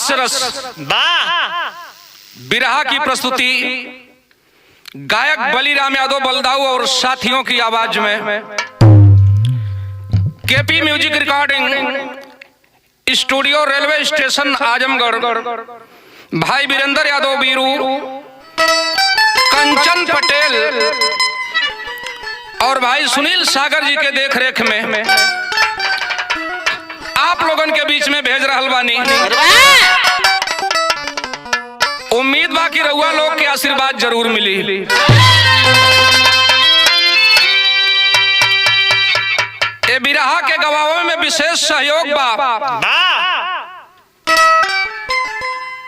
हास्य रस बिरहा की प्रस्तुति गायक बलिराम यादव बलदाऊ और साथियों की आवाज में KP music recording studio railway station Azamgarh भाई वीरेंद्र यादव बीरू कंचन पटेल और भाई सुनील सागर जी के देखरेख में आप लोगन के बीच में भेज रहल बानी। उम्मीद बा कि रउआ लोग के आशीर्वाद जरूर मिली। ए बिरहा के गवाहों में विशेष सहयोग बा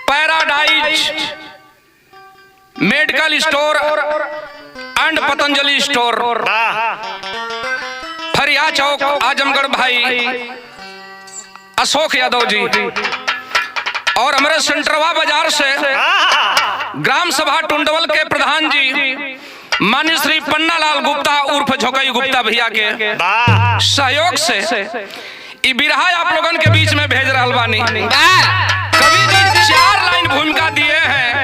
paradise medical store and Patanjali store फरिया चौक आजमगढ़ भाई अशोक यादव जी और हमारे सेंट्रवा बाजार से ग्राम सभा टुंडवल के प्रधान जी माननीय श्री पन्नालाल गुप्ता उर्फ झोकई गुप्ता भैया के सहयोग से ई बिरहा आप लोगन के बीच में भेज रहल बानी। कवि जी 4 लाइन भूमिका दिए हैं,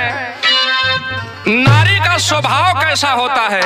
नारी का स्वभाव कैसा होता है।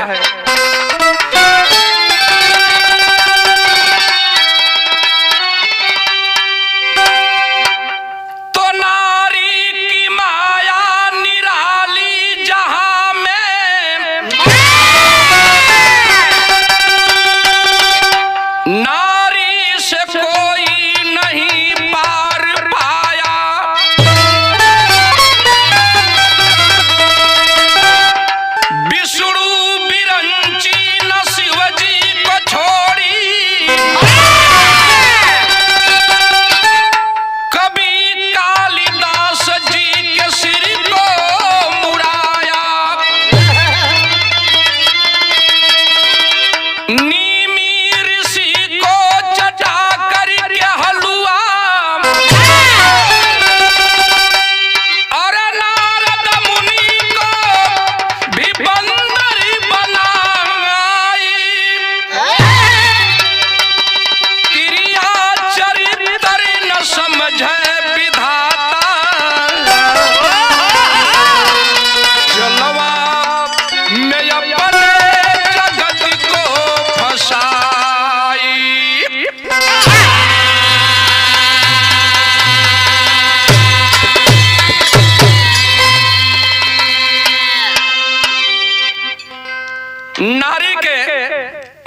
नारी के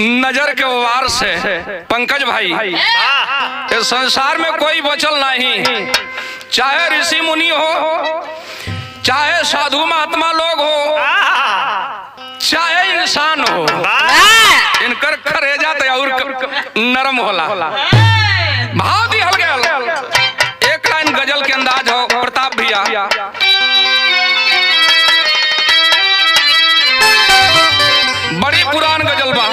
नजर के वार से पंकज भाई इस संसार में कोई बचल नहीं, चाहे ऋषि मुनि हो, चाहे साधु महात्मा लोग हो, चाहे इंसान हो, इनकर करेजा तो और नरम होला। भाव दी हल गया। एक लाइन गजल के अंदाज हो प्रताप भैया। बड़ी पुरान गजल बा।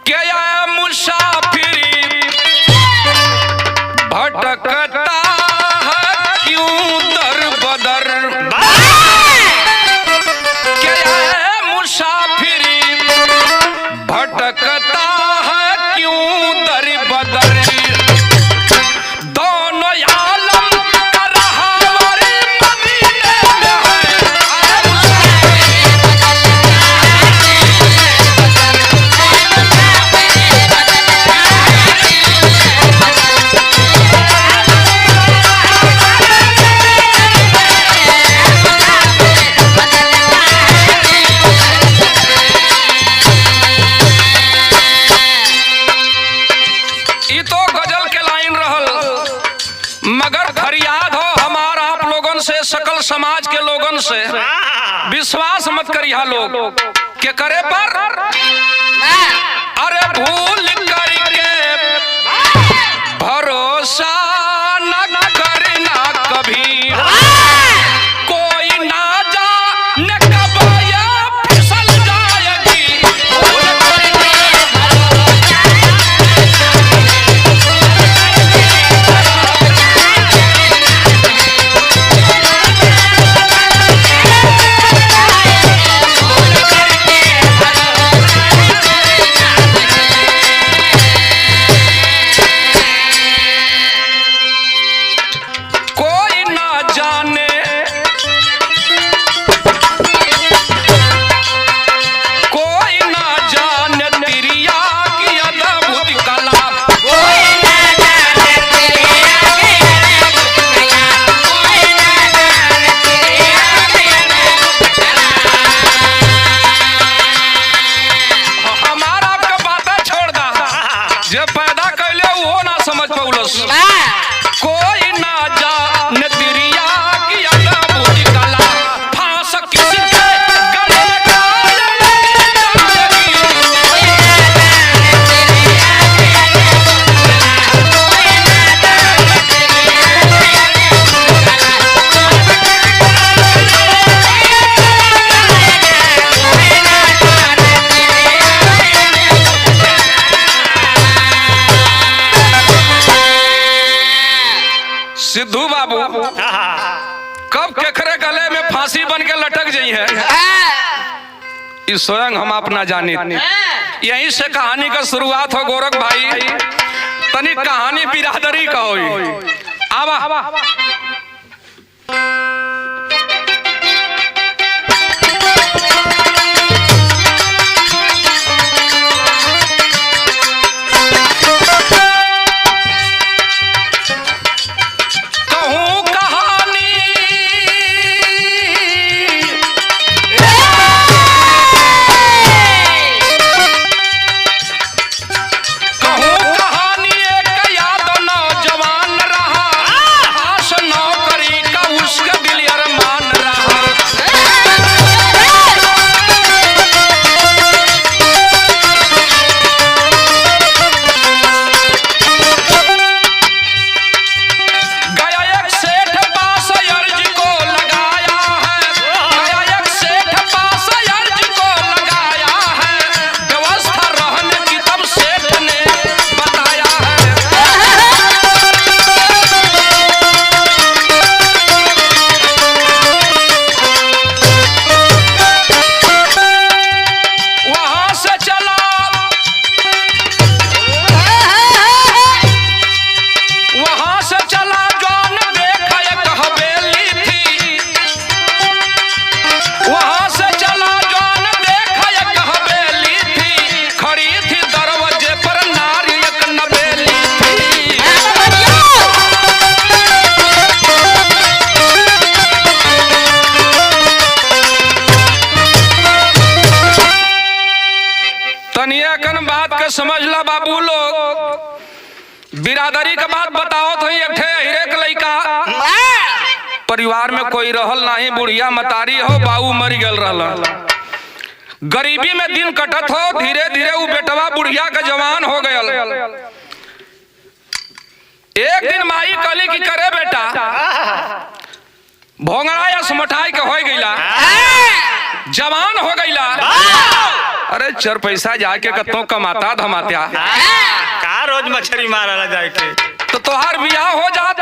क्या मुसाफिरी भटकता है क्यों दर बदर, क्या मुसाफिरी भटकता है क्यों दर बदर, दोनों आलम का रहवर मदीने में है। सकल समाज के लोगन से विश्वास मत करिया लोग के करे पर, अरे भूल करके भरोसा न करना कभी, कोई ना जाने कब ये फिसल जाएगी। जाने कोई ना जाने तिरिया की अद्भुत कला हमारा आपका बातें छोड़ दा जे पैदा कैले वो ना समझ पौलस कोई ना जाने तिरिया की अद्भुत कला फांस किसी के गले का सिद्धू बाबू कब केकरे गले में फांसी बन के लटक जाई है इस स्वयं हम अपना जाने यहीं से कहानी का शुरुआत हो गोरख भाई तनी कहानी बिरादरी का होई आवा कहूं कहानी कहूं कहानी एक याद नौजवान रहा आस नौकरी का उसका दिल अरमान रहा गया एक सेठ पास अर्ज को लगाया है गया एक सेठ पास अर्ज को लगाया है व्यवस्था रहने की तब सेठ ने बताया है वहां से चला वहां से चला जौन देखा एक हवेली थी वहां से चला जौन देखा एक हवेली थी खड़ी थी दरवाजे पर नारी एक नवेली थी तनिया कन बात के समझ ला बाबू लोग बिरादरी का बात बताओ तो एक ठे हीरे के लइका परिवार में कोई रहल नहीं बुढ़िया मतारी हो बाऊ मर गल रहल गरीबी में दिन कटत हो धीरे धीरे वो बेटवा बुढ़िया का जवान हो गयल एक दिन माई कहली कि करे बेटा भोंगड़ा या समठाई के हो गईला जवान हो गईला अरे चर पैसा जाके कतों कमाता धमात्या का रोज मछली मारला जाए के तो तोहार बियाह हो जात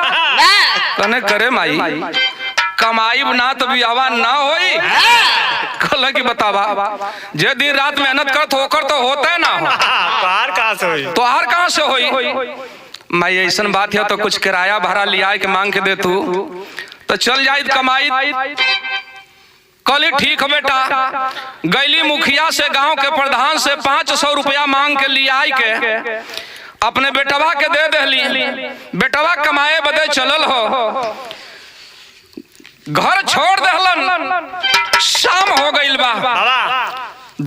कने करे माई कमाई ना तो बियावा ना होई कल की बतावा जे दिन रात मेहनत करत होकर तो होता है ना हो पार कहां से होई तोहार कहां से होई माई ऐसन बात है तो कुछ किराया भाड़ा लिया के मांग के दे तू तो चल जाई कमाई कली ठीक है बेटा गैली मुखिया से गांव के प्रधान से 500 रुपया मांग के लिए आई के अपने बेटवा के दे देली बेटवा कमाए बदे चलल हो घर छोड़ दहलन शाम हो गईल बा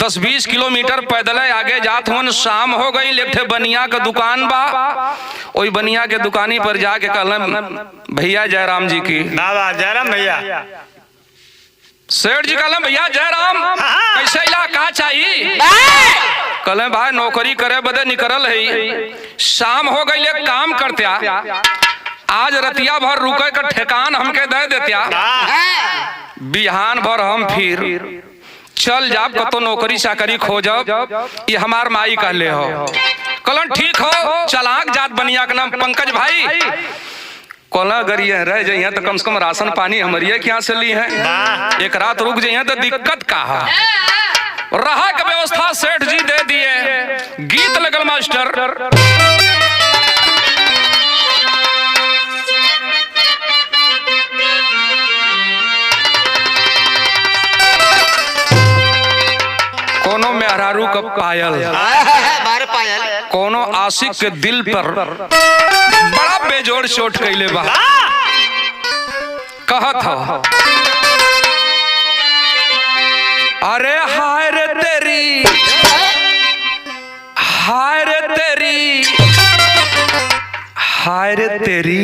10-20 किलोमीटर पैदल आगे जात हुन शाम हो गई एक ठे बनिया का दुकान बा ओई बनिया के दुकानी पर जाके कहलन भैया जयराम जी की बाबा जयराम भैया सेठ जी कहले भैया जयराम कैसे इलाका चाहिए कहले भाई नौकरी करे बदे निकलल है शाम हो गई एक काम करत्या आज रतिया भर रुके का ठेकान हमके दे देत्या बिहान भर हम फिर चल जाब कतो नौकरी चाकरी खोजब ये हमार माई कहले हो कहलन ठीक हो चलाक जात बनिया के नाम पंकज भाई कोला अगर ये रह जाइए तो कम से कम राशन पानी हमारे क्या से ली है एक रात रुक जाइए तो दिक्कत का है रहा का व्यवस्था सेठ जी दे दिए गीत लगल मास्टर कोनो मेहरारू का पायल बार पायल कोनो आशिक के दिल पर बड़ा बेजोड़ चोट कैले बा। कहत हो अरे हाय रे तेरी, हाय रे तेरी, हाय रे तेरी,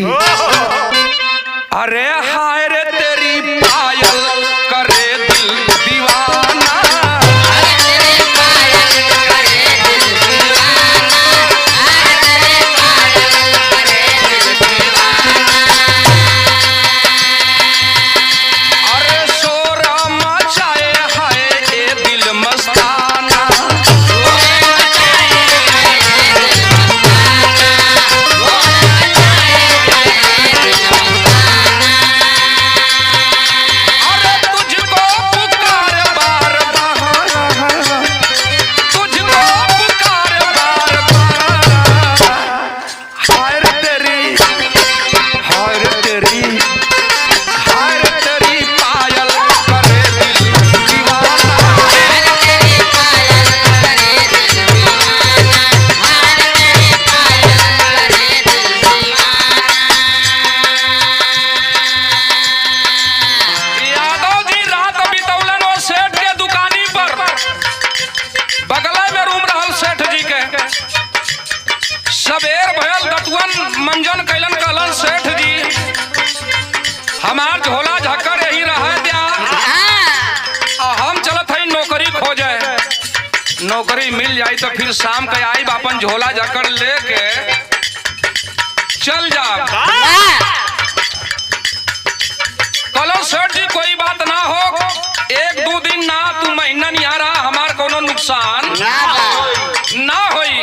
अरे हाय रे तेरी पायल करे दिल दीवाना। मंजन कैलन कहलन सेठ जी हमार झोला झक्कर यही रह दिया, हम चलत हई नौकरी खोजे, नौकरी मिल जाई तो फिर शाम के आई अपन झोला झक्कर लेके चल जा। कहलो सेठ जी कोई बात ना हो, एक दो दिन ना तू महीना नहीं आ रहा, हमार कोनो नुकसान ना होई।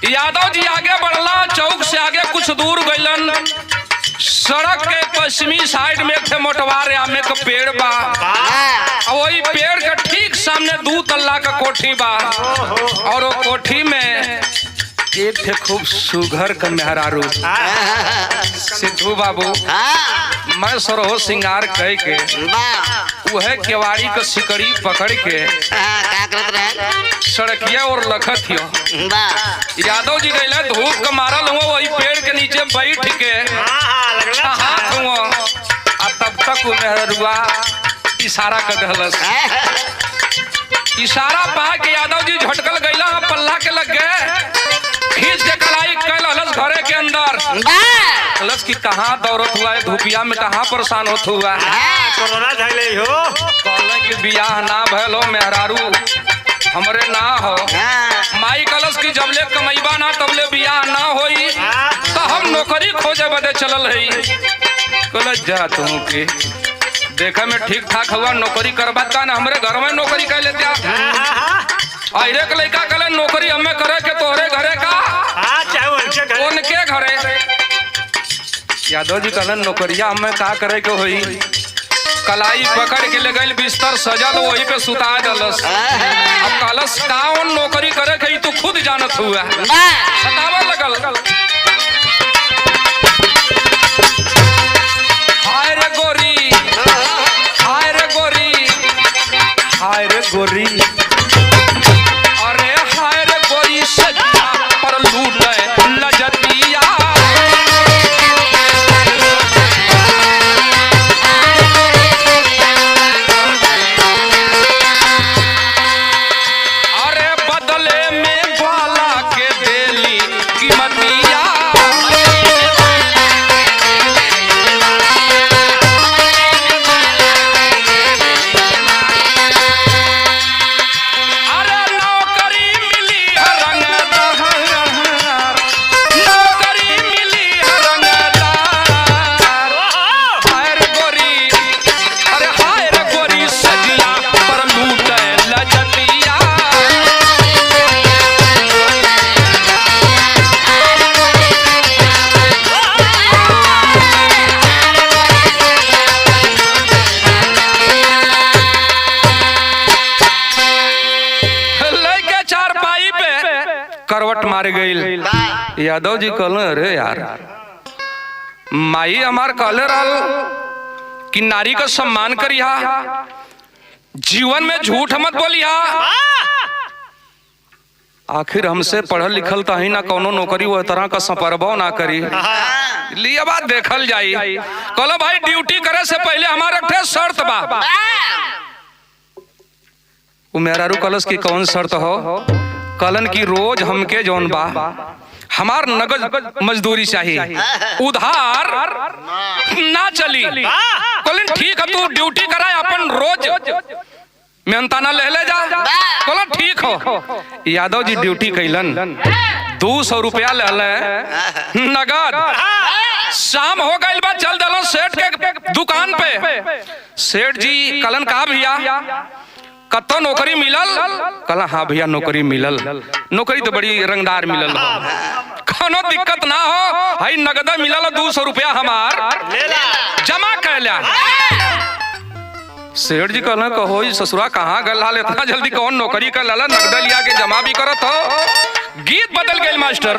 यादव जी आगे बढ़ला, चौक से आगे कुछ दूर गइलन, सड़क के पश्चिमी साइड में थे मोटवार आमे का पेड़ बा, वही पेड़ के ठीक सामने 2 तल्ला का कोठी बा, और वो कोठी में एक थे खूब सुघर का मेहरारू। सिद्धू बाबू मैं सरोह सिंगार कह के वह केवाड़ी का सिकड़ी पकड़ के सड़किया और लखत हो। यादव जी गए धूप का मारल हुआ, वही पेड़ के नीचे बैठ के तब तक वो मेहरुआ इशारा कर दहलस, इशारा पा के यादव जी झटकल गईला, पल्ला के लग गए, खींच के कलाई कैलस घरे के अंदर। कलस की कहाँ दौड़त हुआ है धूपिया में, कहाँ परेशान होत हुआ कहले कि बियाह ना भलो मेहरारू हमरे ना हो। माई कलश की जबले कमैबा ना तबले बियाह ना होई, तो हम नौकरी खोजे बदे चलल है। कलश जा तू के देखे में ठीक ठाक हुआ, नौकरी करबा का ना हमरे घर में नौकरी कर लेते। अरे के लड़का कल नौकरी हमें करे के तोहरे घरे का उनके घरे। यादव जी कहलन नौकरिया हमें का करे के होई, कलाई पकड़ के ले गई, बिस्तर सजल वही पे सुता दलस। अब कहलस कौन नौकरी करे के तू खुद जानत हुआ, बतावा लगल। हाय रे गोरी, हाय रे गोरी, हाय रे गोरी, अरे हाय रे गोरी सजा पर लूटे लजतिया। करवट मार गई। यादव जी कहल अरे यार माई हमार कहले रहल कि नारी का सम्मान करिहा, जीवन में झूठ मत बोलिया। आखिर हमसे पढ़ल लिखल तो ही ना, कोनो नौकरी वो तरह का संपर्बो ना करी, लिया बात देखल जाई। कहलो भाई ड्यूटी करे से पहले हमारा एक शर्त बा। वो मेहरारू कलश की कौन शर्त हो? कलन की रोज हमके जौन बा हमार नगद मजदूरी चाहिए, उधार ना चली। कलन ठीक है, तू ड्यूटी कराए अपन रोज मेहनताना ले जा। बोलो ठीक हो। यादव जी ड्यूटी कैलन, 200 रुपया ले नगद। शाम हो गई बा, चल दलो सेठ के दुकान पे। सेठ जी कलन कहा भैया कतो नौकरी मिलल? कल हाँ भैया नौकरी मिलल, नौकरी तो बड़ी रंगदार मिलल, कोनो दिक्कत ना हो, हाई नगद मिलल 200 रुपया हमार जमा कर लिया। सेठ जी कहना कहो ससुरा कहाँ गल हाल, इतना जल्दी कौन नौकरी कर लाला, नगद लिया के जमा भी करत हो। गीत बदल गए मास्टर।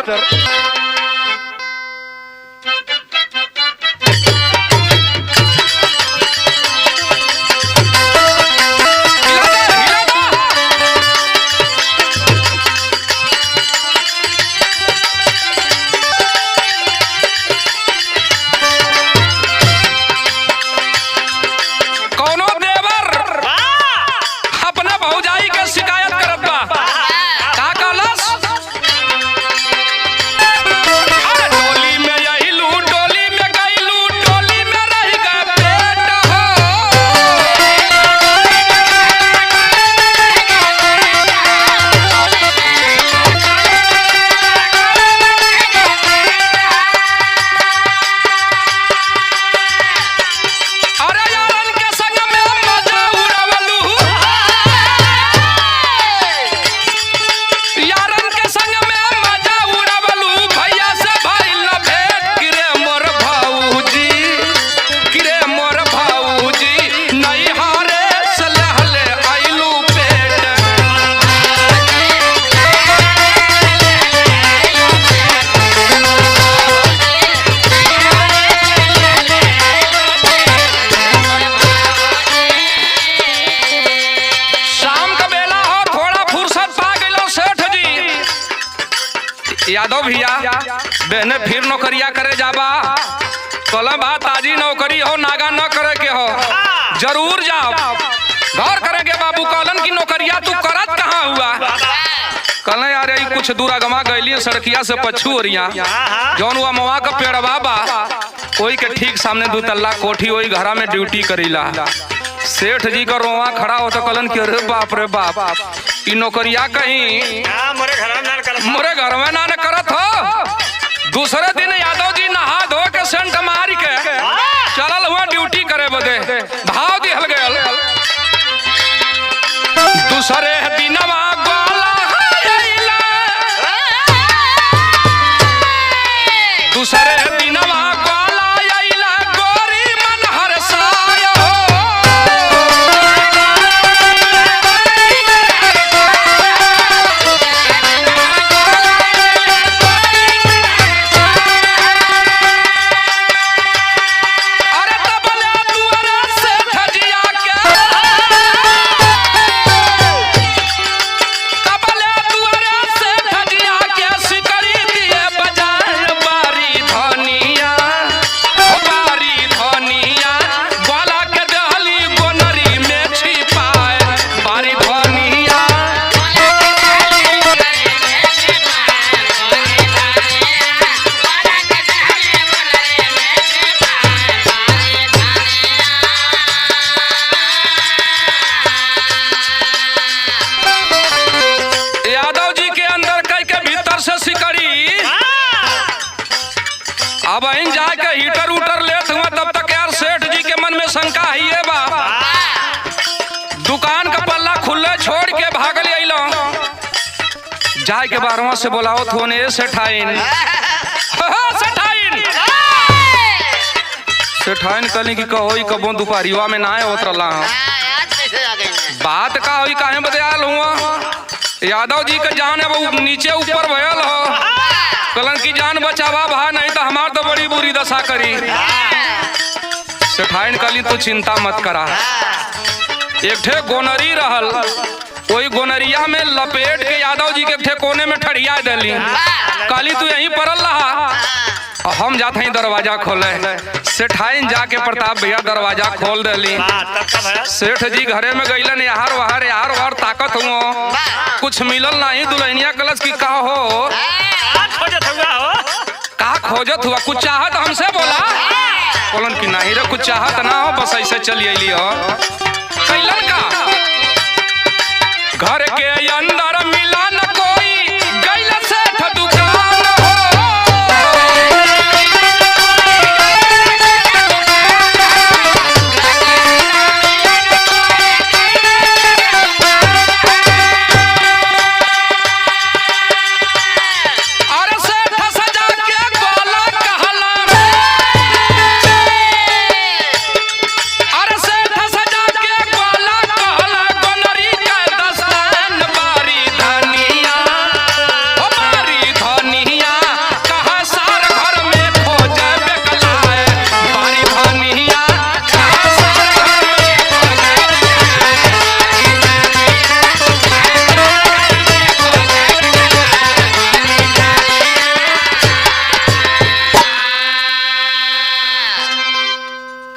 यादव भैया बहने फिर नौकरिया करे जाबा, कल बात आजी नौकरी हो नागा न करे के हो, जरूर जाओ घर करेंगे बाबू। कलन की नौकरिया तू करत कहाँ हुआ? कल यार कुछ दूर गमा गई सड़किया से पछू ओरिया जौन हुआ मवा का पेड़ बाबा, कोई के ठीक सामने 2 तल्ला कोठी, वही घरा में ड्यूटी करीला। सेठ जी का रोवा खड़ा होता, कलन के अरे बाप रे बाप, ई नौकरिया कहीं मोरे घर में ना करत हो। दूसरे दिन यादव जी नहा धो के सेंट मार के चलल हुआ ड्यूटी करे बदे, भाव दिहल गयल। दूसरे दिनवा गोला आइला, दूसरे दिनवा गोला आइला, गोरी मन हरसाय हो। अब इन जाके हीटर उटर लेत हुआ तब तक यार सेठ जी के मन में शंका ही है बा। दुकान का पल्ला खुले छोड़ के भागल अइलो, जाए के बारवा से बोलाओ थोने सेठाइन सेठाइन कली की कहो कबो दोपहरिया में ना उतरला बात का हुई काहे बदयाल हुआ। यादव जी का जान है वो नीचे ऊपर भयल हो, कलन की जान बचावा भा, नहीं तो हमार तो बड़ी बुरी दशा करी। सेठाइन कली तो चिंता मत करा, एक ठे गोनरी रहल, वही गोनरिया में लपेट के यादव जी के एक ठे कोने में ठड़िया देली। काली तू यहीं पड़ल रहा, हम जाते हैं दरवाजा खोले। सेठाइन जाके प्रताप भैया दरवाजा खोल देली। सेठ जी घरे में गईलन, यार वहार ताकत हुआ, कुछ मिलल नहीं। दुल्हनिया कलश की का हो का खोजत हुआ, कुछ चाहत हमसे बोला। बोलन कि नहीं रे कुछ चाहत ना हो, बस ऐसे चली अली हो। कैलन का घर के अंदर मिला न कोई, गैल सेठ दुकान हो। अरे सेठ सजा के गोला कहला, अरे सेठ सजा के गोला कहला, गोनरी के दस्तान बारी धनिया, ओ बारी धनिया, कहाँ सार घर में खोजे बेकलाए, बारी धनिया, कहाँ सार घर में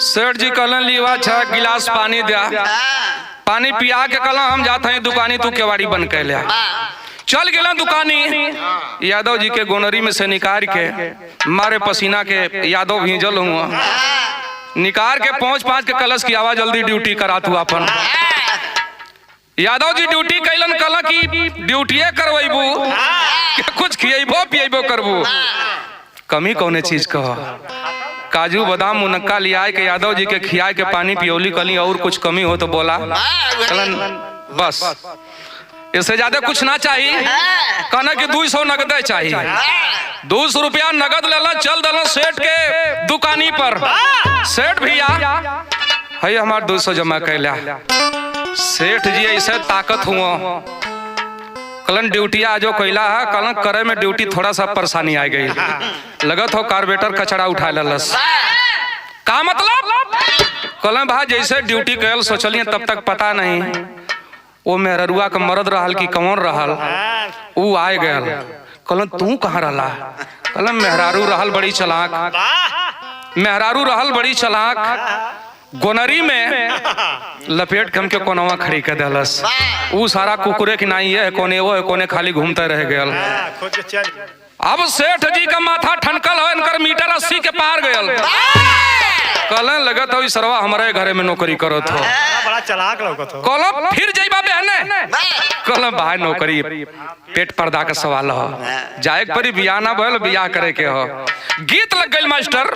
सेठ जी कहलन लीवा 6 गिलास पानी दिया। पानी पिया के कहला हम जाते हैं दुकानी, तू केवाड़ी बन के लिया। चल गेला दुकानी, यादव जी के गोनरी में से निकाल के मारे पसीना के यादव भीजल हुआ, निकाल के पहुंच के कलश की आवाज जल्दी ड्यूटी करा तू अपन। यादव जी ड्यूटी कैलन, कहला कि ड्यूटिए करवेबू कि कुछ खियेबो पियेबो करबू, कमी कौने चीज कह। काजू बादाम मुनक्का लिया के यादव जी के खियाए के पानी पियोली कली, और कुछ कमी हो तो बोला। कहलन बस इससे ज्यादा कुछ ना चाहिए। कहना कि 200 नगद चाहिए। 200 रुपया नगद लेला, चल दल सेठ के दुकानी पर। सेठ भैया है हमार 200 जमा कैला। सेठ जी ऐसे ताकत हुआ, कलन ड्यूटी आजो कैला है, कलन करे में ड्यूटी थोड़ा सा परेशानी आ गई। लगत हो कार्बेटर कचड़ा उठा ललस। का मतलब? कलन भाई जैसे ड्यूटी कैल सोचलिए तब तक पता नहीं वो मेहरुआ का मर्द रहल कि कौन रहल, वो आए गयल। कलन तू कहाँ रहला? कलन मेहरारू रहल बड़ी चलाक, मेहरारू रहल बड़ी चलाक, गोनरी में लपेट के हमके कोनवा खड़ी कर दलस। वो सारा कुकुरे की नाई है, कोने वो है, कोने खाली घूमते रह गयल। अब सेठ जी का माथा ठनकल है, इनकर मीटर 80 के पार गयल। कहले लगत हो सरवा हमारे घरे में नौकरी करो तो बड़ा चलाक लगत हो। कहलो फिर जइबा बहने? कहले भाई नौकरी पेट पर्दा का सवाल हो, जाए परी बियाह ना भइल, बियाह करे के हो। गीत लग गइल मास्टर।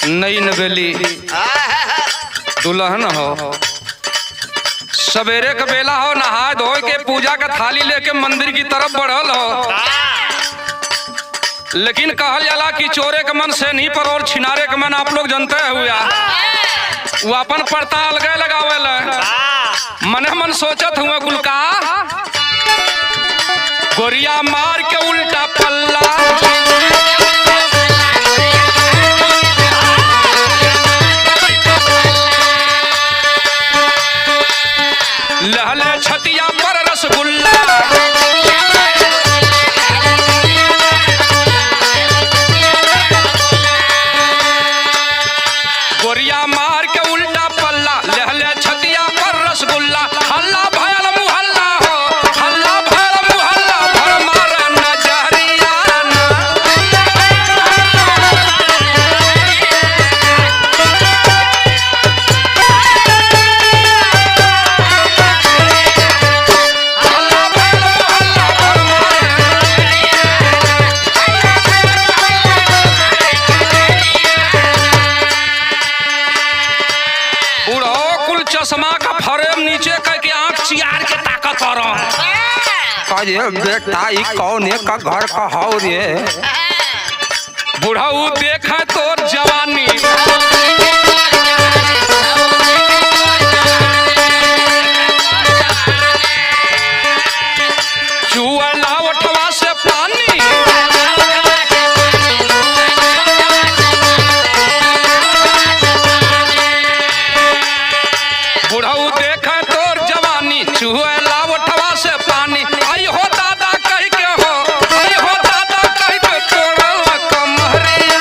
नई नवेली दुल्हन हो, सवेरे का बेला हो, नहा धो के पूजा का थाली लेके मंदिर की तरफ बढ़ल हो। लेकिन कहल जाला कि चोरे का मन से नहीं पर और छिनारे का मन आप लोग जानते हुआ, वो अपन पड़ता अलगे लगावे। मने मन सोचत हुआ गुलका गोरिया मार के उल्टा पल्ला, लहले छतिया पर रसगुल्ला, गोरिया मार के उल्टा पल्ला, लहले छतिया पर रसगुल्ला। हल्ला भयल मुहल्ला हो, हल्ला भयल मुहल्ला, भर मारे नजरिया ना। हल्ला भयल चश्मा का फ्रेम नीचे करके आंख चियार के ताकत कर अरे बेटा ई कौन का घर का हौ रे? बुढ़ऊ देखा तोर जवानी चुअला उठवा से पानी बुढ़ऊ देखा तोर जवानी चुअला उठवा से पानी आई हो दादा कह के हो आई हो दादा कह के तोड़ल कमरिया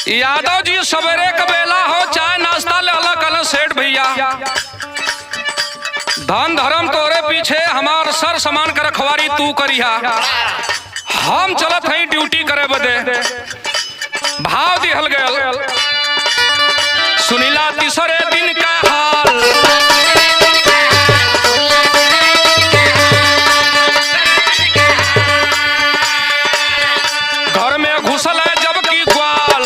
यादव जी सवेरे का बेला हो चाय नाश्ता ले अलग अलग सेठ भैया धन धर्म तोरे पीछे हमार सर सामान कर रखवारी तू करिहा हम चलत हई ड्यूटी करे बदे भाव दिहल गयल सुनीला तीसरे दिन का हाल घर में घुसल है जबकि ग्वाल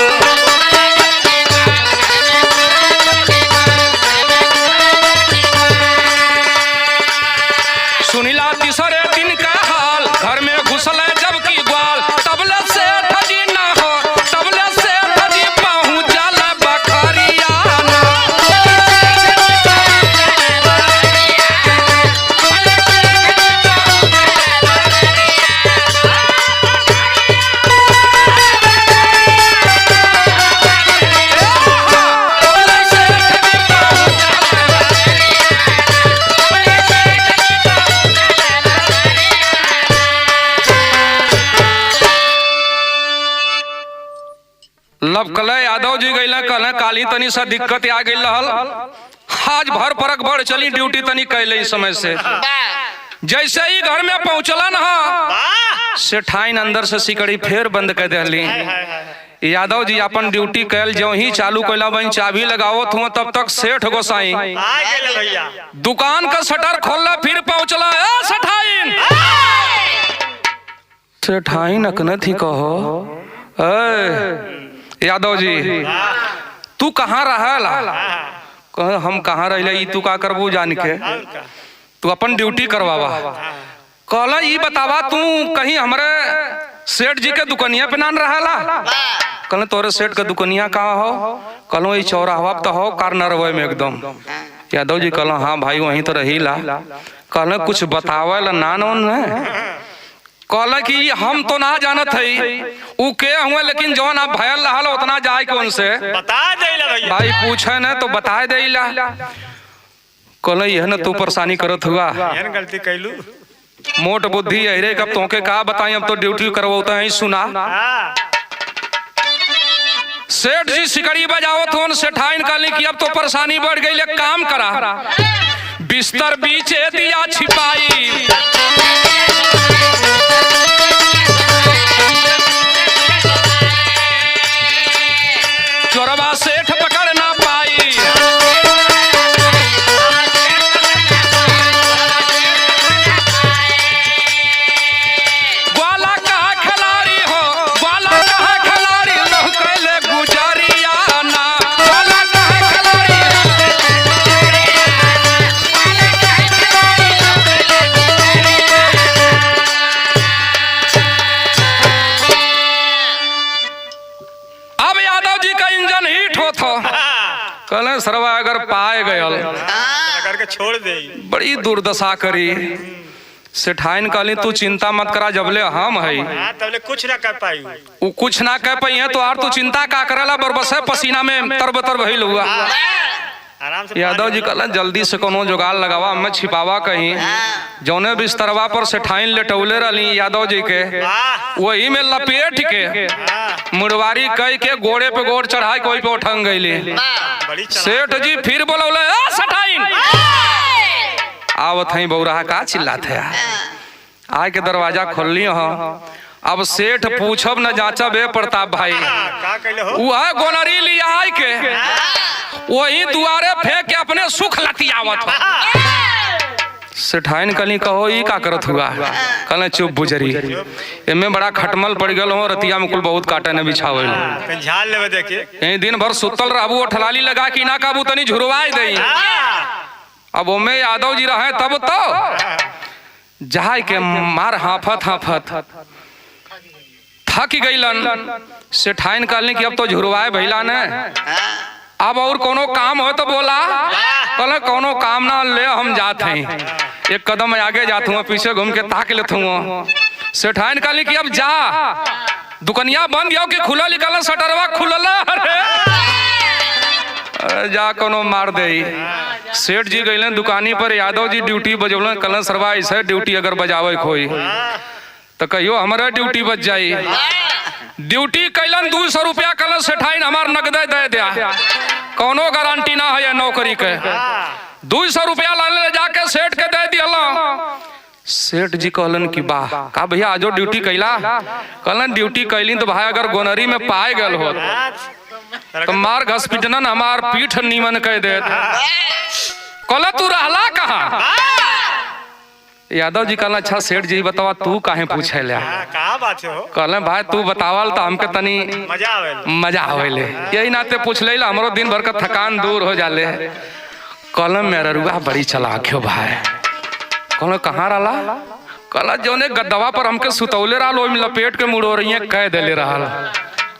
सुनीला तीसरे दिन का हाल घर में घुसल है जबकि ग्वाल तबले से ठजी ना हो तबले से ठजी पहुंचल बखरियाना लब कल यादव जी गई कल काली तनी सा दिक्कत आ गई रहल आज भर परक बढ़ चली ड्यूटी तनी कैले समय से जैसे ही घर में पहुंचलन हा सेठाइन अंदर से सिकड़ी फेर बंद कर दिली यादव जी अपन ड्यूटी कैल जो ही चालू कैला बहन चाबी लगावत हुआ तब तक सेठ गोसाई आ गेल भैया दुकान का शटर खोलला फिर पहुंचला सेठाइन सेठाइन अकन थी कहो यादव जी तू कहाँ रहला कह हम कहाँ रह तू का करबू जान के तू अपन ड्यूटी करवावा कहला ई बतावा तू कहीं हमारे सेठ जी के दुकनिया पे नान रहला कहले तोरे सेठ के दुकनिया कहाँ हो कहलो ई चौराहा तो हो कार्नरवे में एकदम यादव जी कहला हाँ भाई वहीं तो रहीला कहले कुछ बतावे नान कहला कि हम तो ना जानत हई उ के हुए लेकिन जौन आप भयल रहल उतना जाए के उनसे बता देला भैया भाई पूछे न तो बता देला कहला यह न तू परेशानी करत हुआ एहन गलती कैलू मोट बुद्धि अरे कब तोके का बताई अब तो ड्यूटी करवाता है सुना हां सेठ जी सिकड़ी बजावत होन सेठाइन कहली कि अब तो परेशानी बढ़ गई ले काम करा बिस्तर बीचे दिया छिपाई चोरवा सेठ पकड़ ना पाई ग्वाला कहा खिलाड़ी हो ग्वाला कहा खिलाड़ी लोह कैले गुजरिया ना ग्वाला कहा खिलाड़ी अब यादव जी का इंजन हीट होत हो कहले सरवा अगर पाए गयल करके छोड़ दे बड़ी दुर्दशा करी सेठाइन कहली तू चिंता मत करा जबले हम हई हां तबले कुछ ना कर पाई उ कुछ ना कह पाई है तो आर तू चिंता का करला बरबस है पसीना में तरबतर भइल हुआ आराम से यादव जी कहला जल्दी से कोनो जुगाड़ लगावा हमें छिपावा कहीं जौने बिस्तरवा पर सेठाइन लेटौले रहली यादव जी के वही में लपेट के मुड़वारी कह के गोड़े पे गोड़ चढ़ाई कोई पे उठंग गईली बड़ी चला सेठ जी फिर बोलौले सेठाइन आवत हई बौराहा का चिल्लात है आय के दरवाजा खोलली हो अब सेठ पूछब न जांचब ए प्रताप भाई का कहले हो वह गोनरी लिया आय के वही दुआरे फेंक के अपने सुख लतियावत हो सेठाइन कली कहो ई का करत हुआ कल चुप बुजरी एमे बड़ा खटमल पड़ गल हो रतिया में कुल बहुत काटे ने बिछावल कहीं झाल लेवे देखे यही दिन भर सुतल रहबू ठलाली लगा कि ना काबू तनी झुरवाई दई अब ओमे यादव जी रहे तब तो जहाई के मार हाफत हाफत थक गईलन सेठाइन कहली कि अब तो झुरवाए भैला ने अब और कोनो काम हो तो बोला कल कोनो काम ना ले हम जाते हैं एक कदम आगे जाते हूँ पीछे घूम के ताक लेते हूँ सेठाइन कहली कि अब जा दुकनिया बंद गया कि खुला निकल शटरवा खुलल अरे जा कोनो मार दे सेठ जी गईलन दुकानी पर यादव जी ड्यूटी बजौलन कल सरवा ऐसे ड्यूटी अगर बजावे कोई तो कहियो हमारा ड्यूटी बच जाई ड्यूटी कैलन 200 रुपया कल सेठाइन हमार नगदे दे दिया कोनो गारंटी ना है नौकरी के 200 रुपया लाने जाके सेठ के दे दिया सेठ जी कहलन कि वाह का भैया आजो ड्यूटी कैला कहलन ड्यूटी कैली तो भाई अगर गोनरी में पाए गल हो तो मार घस पिटनन हमार पीठ नीमन कह दे कहला तू रहला कहाँ यादव जी कहला अच्छा सेठ जी बतावा तू काहे पूछे ले कहा बात हो कहले भाई तू बतावल तो हमके तनी मजा आवेले यही नाते पूछ ले हमरो दिन भर का थकान दूर हो जाले कहले मेरा रुआ बड़ी चलाक हो भाई कहले कहाँ रहला कहला जोने गद्दवा पर हमके सुतौले रहल ओइमे लपेट के मुड़ोरिया कह देले रहल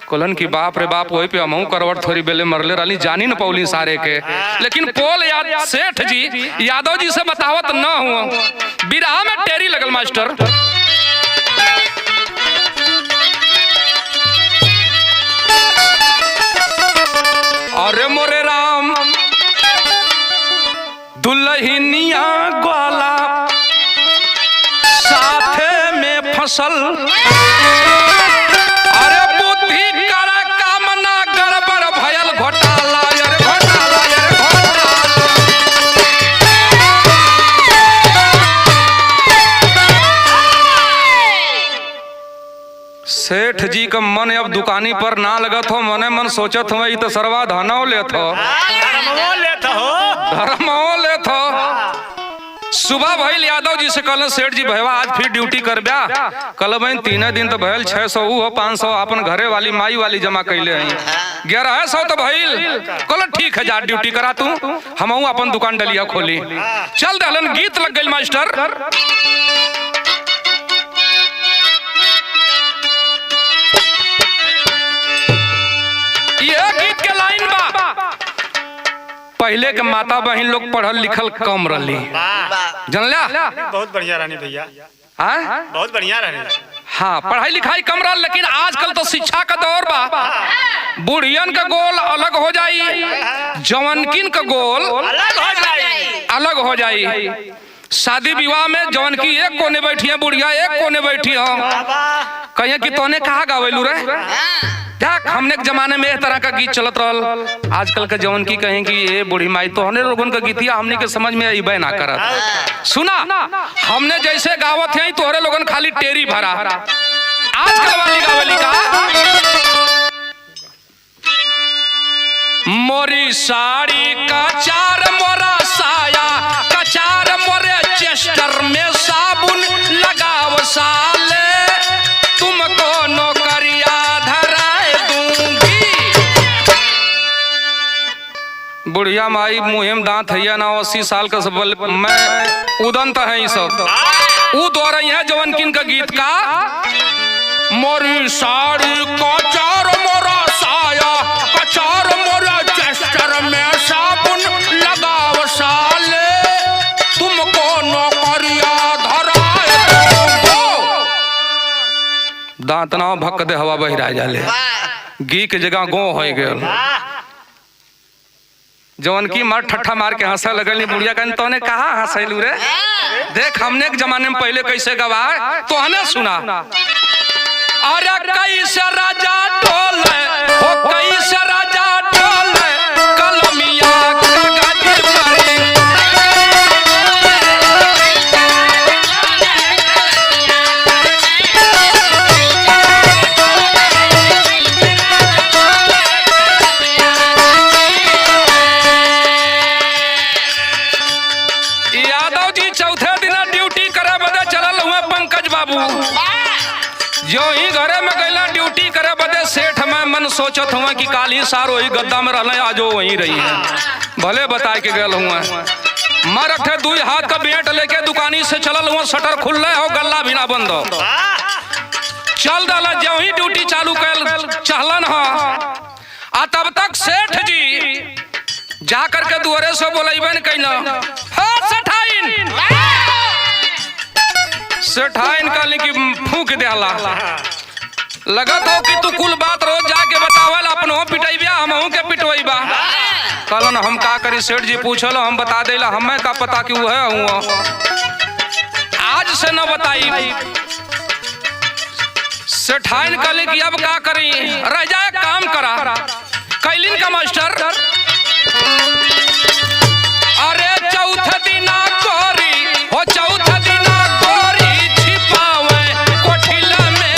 कहलन कि बाप रे बाप वही पे हमहू करवट थोड़ी बेले मरले रहली जानी न पौली सारे के लेकिन पोल याद सेठ जी यादव जी से बतावत न हुआ बिरहा में टेरी लगल मास्टर अरे मोरे राम दुल्हनिया ग्वाला साथे में फसल अरे बुद्धि कर कामना गड़बड़ भयल घोटाला यार घोटाला यार घोटाला सेठ जी का मन अब दुकानी पर ना लगत हो मने मन सोचत हो तो सरवा धनौ लेत हो धर्मो लेत हो सुबह भइल यादव जी से कहल सेठ जी भैया आज फिर ड्यूटी कर ब्या कल बहन 3 दिन तो भइल 600 हो 500 अपन घरे वाली माई वाली जमा कैले हैं 1100 तो भइल कहल ठीक है जा ड्यूटी करा तू हमहू अपन दुकान डलिया खोली चल दहलन गीत लग गइल मास्टर ये गीत के लाइन बा पहले के माता बहन लोग पढ़ल लिखल कम रही जानला बहुत बढ़िया रानी भैया बहुत बढ़िया रानी हाँ पढ़ाई लिखाई कम रहा लेकिन आजकल तो शिक्षा का दौर बा बुढ़ियन का गोल अलग हो जाई जवनकिन का गोल अलग हो जाई शादी विवाह में जवनकी एक कोने बैठी है बुढ़िया एक कोने बैठी हो कहिए कि तोने कहा गावेलू रे देख हमने के जमाने में इस तरह का गीत चलत रहल आजकल के जवन की कहें कि ये बूढ़ी माई तो हमने लोगन का गीतिया हमने के समझ में अइबे ना करत सुना हमने जैसे गावत है तोहरे लोगन खाली टेरी भरा आजकल वाली गावली का मोरी साड़ी का चार मोरा साया कचार मोरे चेस्टर में साबुन लगाव साले तुमको नौकरिया बुढ़िया माई मुहिम दांत है ना 80 साल का सब मैं उदंत है सब ऊ दो रही है जवनकिन का गीत का मोरी साड़ी कचार मोरा साया कचार मोरा चेस्टर में साबुन लगाव साले तुमको नौकरिया धराए दांत ना भक दे हवा बहिरा जाले गी के जगह गो हो गए जवन की मार ठट्ठा मार के हंसा लगल बुढ़िया कहन तोने कहा हंसैलू रे देख हमने के जमाने में पहले कैसे गवाए तो हने सुना अरे कैसे राजा टोले हो कैसे राजा टोले कलमिया कागज मारी यादव जी चौथे बाबू जो ही घरे में गैला ड्यूटी करे बदे सेठ में मन सोचत हुआ कि काली सार वही गद्दा में रहले आज वहीं रही है भले बता के गल हुआ मर अठे दुई हाथ का बेट लेके दुकानी से चलल हुआ शटर खुल हो गल्ला भी ना बंद हो चल दला जो ही ड्यूटी चालू कर चहलन हो आ तब तक सेठ जी जा करके दुआरे से बोलेबन कैला सेठाइन कहली कि फूक देला लगत हो कि तू कुल बात रोज जाके बतावल अपन हो पिटैबिया हमहू के पिटवैबा कहलन हम का करी सेठ जी पूछल हम बता देला हमें का पता कि वो है हुआ आज से न बताई सेठाइन कहली कि अब का करी रह जाए काम करा कैलिन का मास्टर अरे चौथ दिना गोरी हो चौथ दिना गोरी छिपावे कोठिला में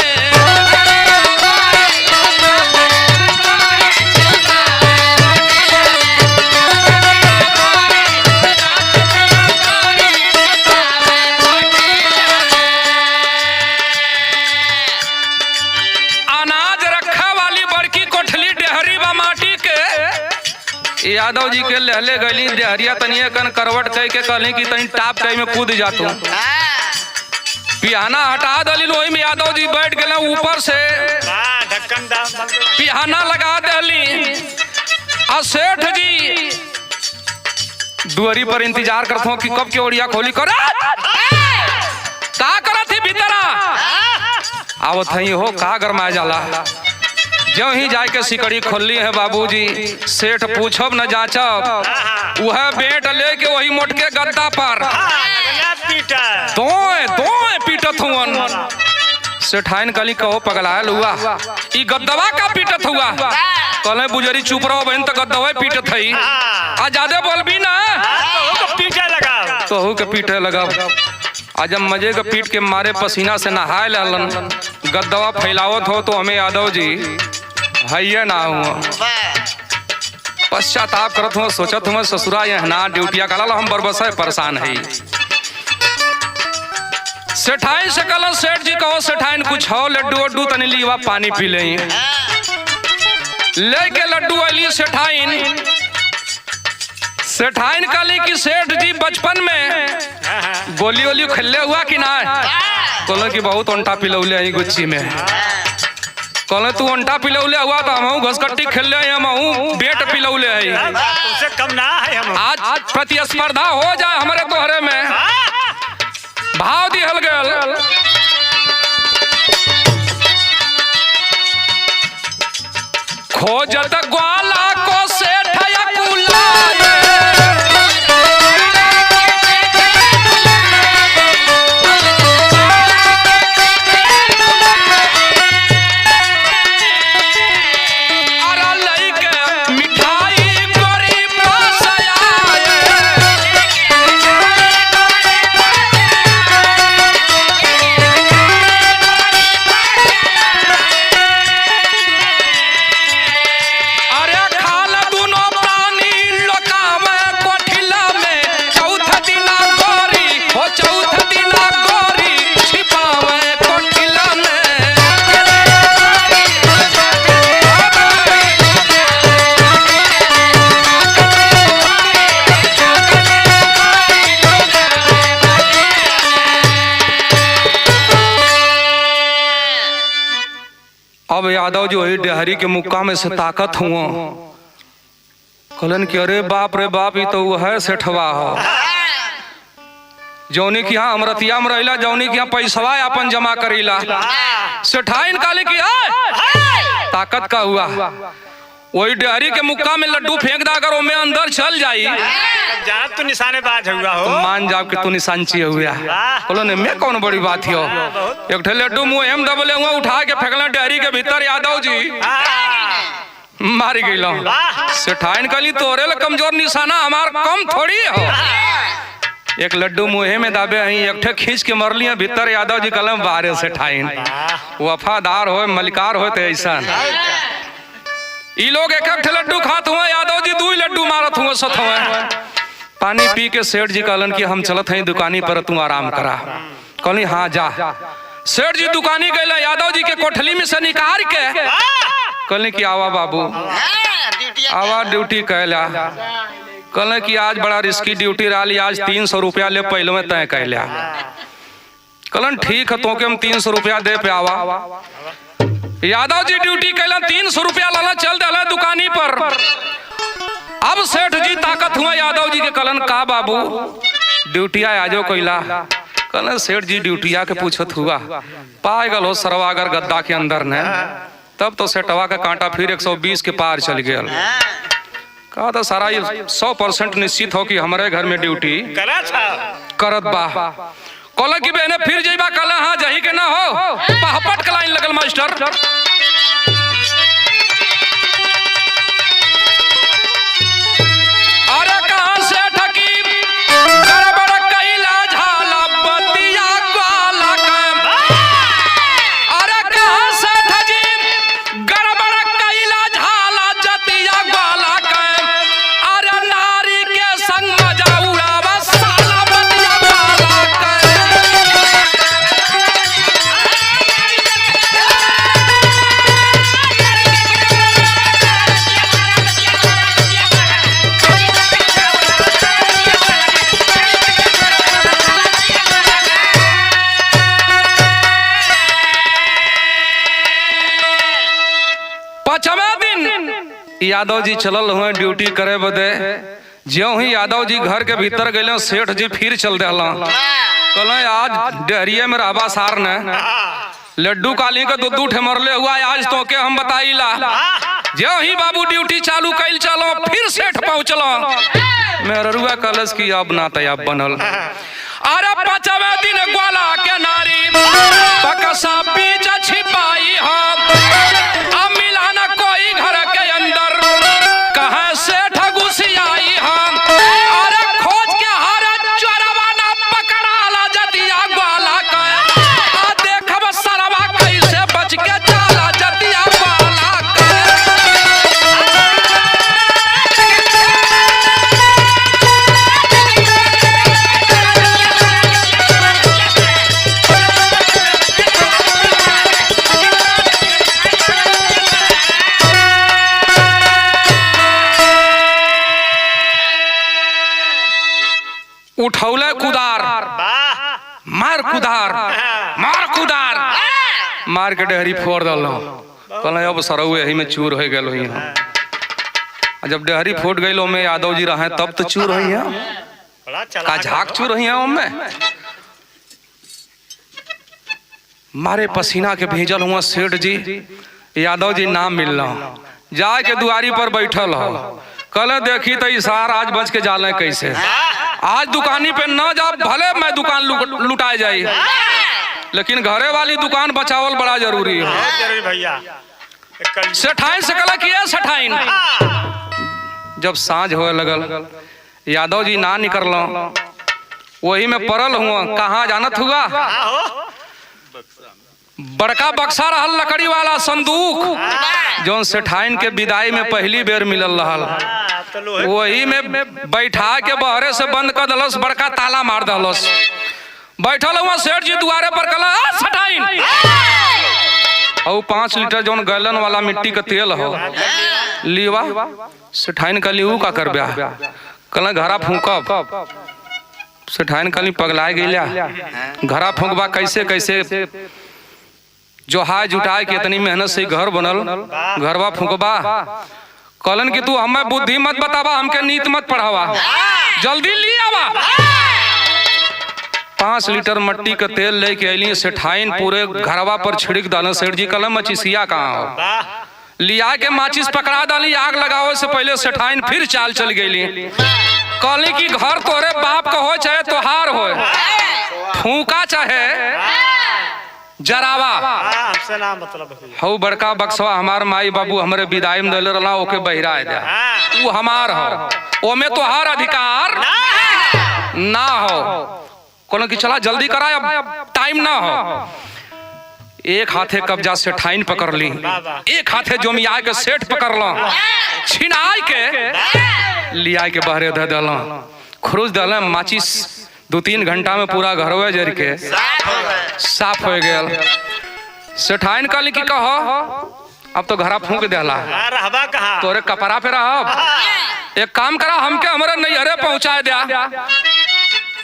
अनाज रखा वाली बड़की कोठली डेहरी बा माटी के यादव जी के लहले गली देहरिया तनिए कन करवट कह के कहली कि तनी टाप कहीं में कूद जातू पिहाना हटा दली लोही में यादव जी बैठ गए ऊपर से पिहाना लगा दली और सेठ जी दुआरी पर इंतजार करते हो कि कब के ओड़िया खोली कर का करत थी भीतरा आवत हई हो का गरमा जाला जो ही जाके सिकड़ी खोलली है बाबूजी सेठ पूछब न जाचब वह बेट लेके वही मोटके गद्दा पर दोए पीटत हुवन सेठाइन कली कहो पगलायल हुआ ई गद्दवा का पीटत हुआ कहले बुजरी चुप रहो बहन तो गद्दवा पीटत हई आ ज्यादा बोलबी ना पीटे लगा तोहू के पीटे लगा आज हम मजे के पीट के मारे पसीना से नहाए लालन गद्दवा फैलावत हो तो हमें यादव जी है ना हुआ पश्चाताप करत हुआ सोचत हुआ ससुरा यह ना ड्यूटिया कला हम बरबस है परेशान है सेठाइन से कल सेठ जी कहो सेठाइन कुछ हो लड्डू वड्डू तनी लीवा पानी पी ले लेके लड्डू अली सेठाइन सेठाइन कहली कि सेठ जी बचपन में गोली वोली खेले हुआ कि ना कहलो कि बहुत अंटा पिलौले है गुच्ची में कहले तू अंटा पिलौले हुआ तो हम घसकट्टी खेल हम बेट पिलौले है उससे कम ना है हम आज प्रतिस्पर्धा हो जाए हमारे तोहरे में भाव दिहल गल खोजत ग्वाला को सेठ अब यादव जो है डेहरी के मुक्का में से ताकत हुआ कहलन कि अरे बाप रे बाप ये तो वह है सेठवा हो जौनी की यहाँ अमरतिया में रहिला जौनी की यहाँ पैसवा अपन जमा करीला सेठाइन काले की ताकत का हुआ वही डेहरी के मुक्का में लड्डू फेंक दा अगर में अंदर चल जाई जान तू निशानेबाज हुआ हो तो मान जाओ कि तू निशानची हुआ बोलो ने मैं कौन बड़ी बात हो एक ठे लड्डू मुंह एम दबले हुआ उठा के फेंकला डेहरी के भीतर यादव जी मारी गई सेठाइन कली तोरे ल कमजोर निशाना हमार कम थोड़ी हो एक लड्डू मुहे में दाबे हई एक ठे खींच के मरलिया भीतर यादव जी कलम बारे सेठाइन वफादार हो मलिकार हो तो ऐसा ई लोग एक एक लड्डू खात हुए यादव जी दू लड्डू मारत हुए सत हुए पानी पी के सेठ जी कहलन कि हम चलत हई दुकानी पर तू आराम करा कहली हाँ जा। सेठ जी दुकानी गए यादव जी के कोठली में से निकाल के कहले कि आवा बाबू आवा ड्यूटी कैला। कहले कि आज बड़ा रिस्की ड्यूटी रही, आज 300 रुपया ले पहले में तय कैला। कहलन ठीक है तो के हम 300 रुपया दे पे आवा। यादव जी ड्यूटी कैला 300 रुपया लाला चल दिला दुकानी पर। अब सेठ जी ताकत हुआ यादव जी के कहलन का बाबू ड्यूटिया आजो कैला। कहलन सेठ जी ड्यूटिया के पूछत हुआ पाए गल हो सरवागर गद्दा के अंदर ने। तब तो सेठवा का कांटा फिर 120 के पार चल गया। कहा था सारा 100% निश्चित हो कि हमारे घर में ड्यूटी करत बा। कहला कि बहने फिर जइबा। कहला हाँ जही के ना हो। पहपट के लाइन लगल मास्टर। अरे कहां से ठकी गड़बड़ कैला झाला बतिया ग्वाला के। अरे कहां से ठगी गड़बड़ कैला झाला जतिया ग्वाला के। अरे नारी के संग मजा उड़ावा साला बतिया ग्वाला के। यादव जी चलल हुए ड्यूटी करे बदे। ज्यों ही यादव जी घर के भीतर गए सेठ जी फिर चल दिला। कहल आज डेहरिया में रहबा सार ने लड्डू काली का दूध ठमरले हुआ आज तो के हम बताइला। ज्यों ही बाबू ड्यूटी चालू कैल चलो फिर सेठ पहुंचलो। मेहरुआ कलश की अब ना तैयाब बनल। अरे 5वें दिन ग्वाला के नारी बकसा बीच छिपाई हम। अब मिला ना कोई घर के अंदर कहाँ सेठ घुसियाई हम। अरे खोज के हर चोरवा ना पकड़ाला जतिया ग्वाला का। आ देखब सरवा कैसे बच के जाला जतिया ग्वाला का। उठौले कुदार मार कुदार मार कुदार मार के डेहरी फोड़ दल। कहल अब सरऊ यही में चूर हो गए। जब डेहरी फूट गई में यादव जी रहे तब तो चूर हुई है का झाक चूर हुई है में। मारे पसीना के भेजल हुआ सेठ जी यादव जी नाम मिलना जाए के दुआरी पर बैठल हो। कल देखी तो इशार आज बच के जाले कैसे। आज दुकानी पे न जा भले मैं दुकान लुटाए जाई लेकिन घरे वाली दुकान बचावल बड़ा जरूरी है भैया। सेठाइन से कला किया सेठाइन। जब सांझ होए लगल यादव जी ना निकल वही में पड़ल हुआ। कहाँ जानत हुआ बड़का बक्सा रहल लकड़ी वाला संदूक जो सेठाइन के विदाई में पहली बेर मिलल रहल। वही में बैठा के बहरे से बंद कर दलस बड़का ताला मार दलस। बैठल हुआ सेठ जी दुआरे पर कला सेठाइन और 5 लीटर जो गैलन वाला मिट्टी का तेल हो लीवा। सेठाइन कली ऊ का कर ब्या कल घरा फूकब। सेठाइन कली पगलाए गईला घरा फूकबा कैसे कैसे जो हाय जुटाए के इतनी मेहनत से घर बनल घरवा फूकबा। कहलन कि तू हमें बुद्धि मत बतावा हमके नीत मत पढ़ावा जल्दी ली आवा। 5 लीटर मट्टी का तेल लेके अली सेठाइन पूरे घरवा पर छिड़क डाल। सेठ जी कलम मचिसिया कहाँ हो लिया के माचिस पकड़ा डाली। आग लगाओ से पहले सेठाइन फिर चाल चल गई। कहली कि घर तोरे बाप का हो चाहे तोहार हो फूका चाहे जरावा मतलब हऊ बड़का बक्सवा हमार माई बाबू हमारे विदाई में दले रहा ओके बहिरा दे वो हमार हो ओमे तोहार अधिकार ना हो। कोनो की चला जल्दी करा अब टाइम ना हो। एक हाथे कब्जा सेठाइन पकड़ ली एक हाथे जोमिया के सेठ पकड़ लो छिनाई के लिया के बहरे दे दल खुरुज दल माचिस 2-3 घंटा में पूरा घरवे जर के साफ हो गया। सेठाइन कहली कि कहो अब तो घरा फूंक देला रहबा कहाँ तोरे कपड़ा पे रहब। एक काम करा हमके हमारे नैहरे पहुंचा दिया।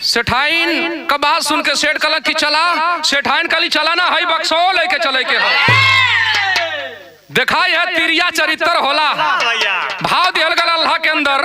सेठाइन का बात सुन के सेठ कहला कि चला। सेठाइन कहली चला ना हई बक्सो लेके चले के देखा यह तिरिया चरित्र होला। भैया भाव दियल गल अल्लाह के अंदर।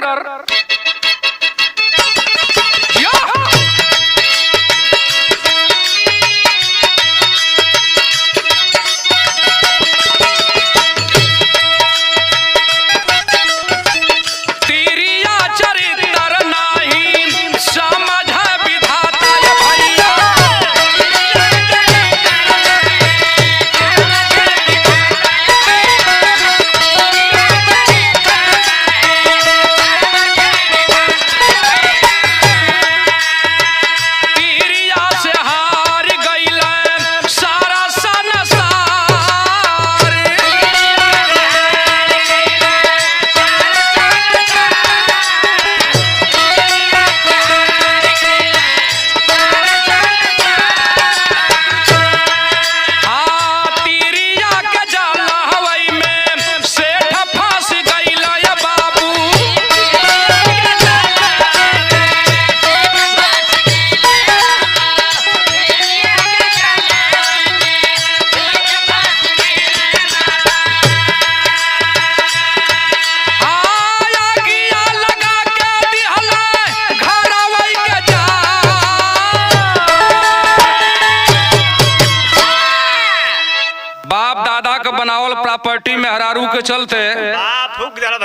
बनावल प्रॉपर्टी में हरारू के चलते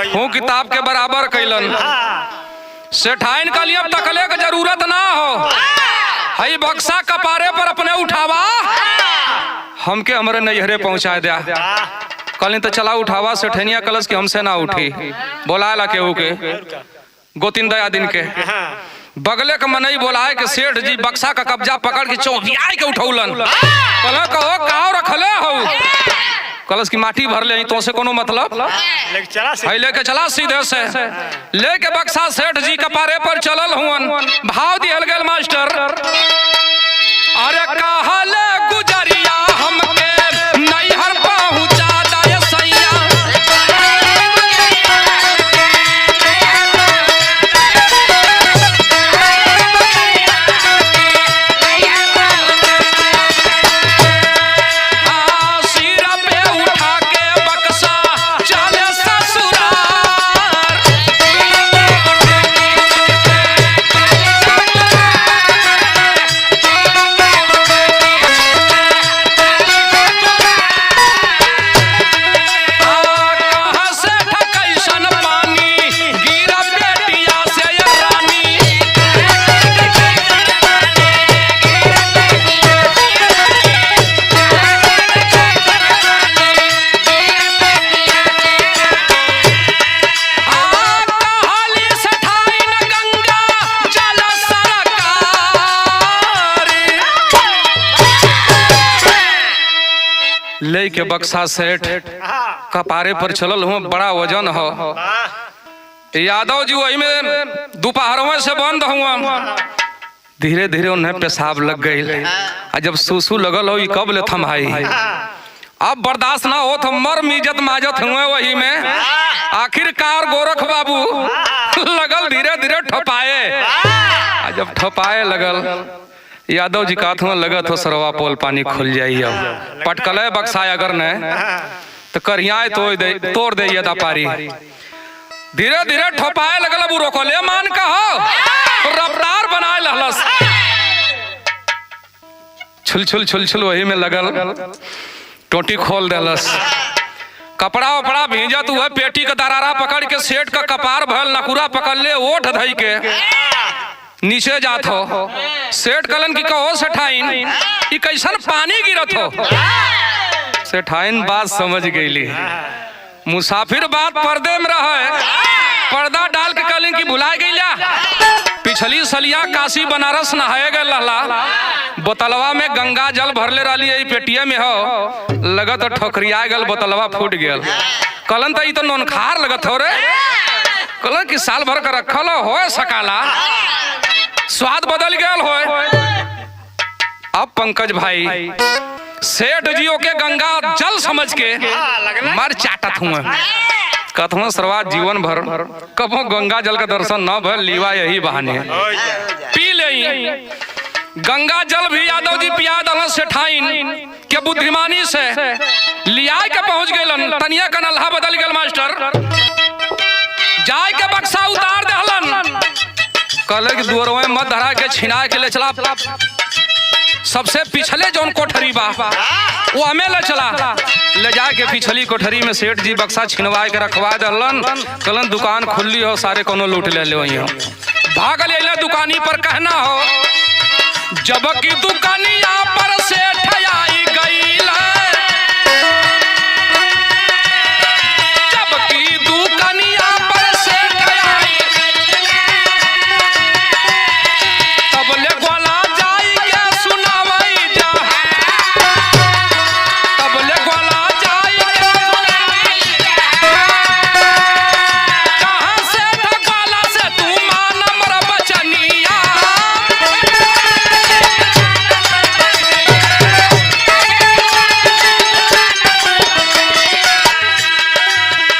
हूँ किताब के बराबर कैलन। सेठाइन का लिए तकले के जरूरत ना हो। हई बक्सा कपारे पर अपने उठावा हमके हमारे नैहरे पहुंचा दिया। कल तो चला उठावा। सेठनिया कलश के हमसे ना उठी। बोलाला केहू के गोतिंदा दिन के बगले के मनई बोलाए के सेठ जी बक्सा का कब्जा पकड़ के चौकिया के उठौलन। कहला कहो काव रखले हो। कलश की माटी भर ले तो से कोनो मतलब लेके चला सीधे से लेके बक्सा सेठ जी कपारे पर चलल हुवन। भाव दियल गेल मास्टर। अरे कहले गुजरिया हमके नैहर पहुंचा दे सैया। ले के बक्सा सेठ कपारे पर चलल हूँ। बड़ा वजन हो। यादव जी वही में दोपहर से बंद हुआ। धीरे धीरे उन्हें पेशाब लग गई। जब सूसू लगल हो कब ले थमाई। अब बर्दाश्त ना हो तो मर मिजत माजत हुए वही में। आखिरकार गोरख बाबू लगल धीरे धीरे ठपाए। जब ठपाए लगल यादव जी का लगत हो सरवा पोल पानी खुल जाइए। पटकले बक्सा अगर ने तो करिया तोड़ दे यदा पारी। धीरे धीरे ठोपाए लगल। अब रोकले मान कहो रफ्तार बनाए लहलस। छुल छुल छुल छुल वही में लगल। टोटी खोल देलस। कपड़ा वपड़ा भींजत हुआ। पेटी का दरारा पकड़ के सेठ का कपार भल नकुरा पकड़ ले ओठ धई के नीचे जात हो। सेठ कलन की कहो सेठाइन ई कैसन पानी गिरत हो। सेठाइन बात समझ गईली। मुसाफिर बात पर्दे में रहे। पर्दा डाल के कलन की भुला गईला। पिछली सलिया काशी बनारस नहाए गए लहला। बोतलवा में गंगा जल भरले रही पेटिया में हो। लगत ठोकरिया गल बोतलवा फूट गल। कलन तो नोनखार लगत हो रे। कलन की साल भर का रखल हो सकाला। स्वाद बदल गया हो। अब पंकज भाई सेठ जियो के गंगा जल समझ के मर चाटत हुए कथम सरवा जीवन भर कबो गंगा जल का दर्शन न भर लीवा यही बहाने पी ले। गंगा जल भी यादव जी पिया दल सेठाइन के बुद्धिमानी से लिया के पहुंच गए। तनिया का नल्हा बदल गया मास्टर जाय के बक्सा उतार दहलन कल के दुअरवा में मत धरा के छिना के ले चला। सबसे पिछले जौन कोठरी बा वो हमें ले चला ले जाके पिछली कोठरी में सेठ जी बक्सा छिनवा के रखवा दलन। कलन दुकान खुली हो सारे कोनो लूट ले वही हो भाग ले दुकानी पर कहना हो जबकि दुकानिया पर सेठ आई गईल जबकि दुकानिया पर सेठ आई तब ले गोला जाई के सुनावई जा तब ले गोला जाई के कहां से गोला से तू मान मर बचनिया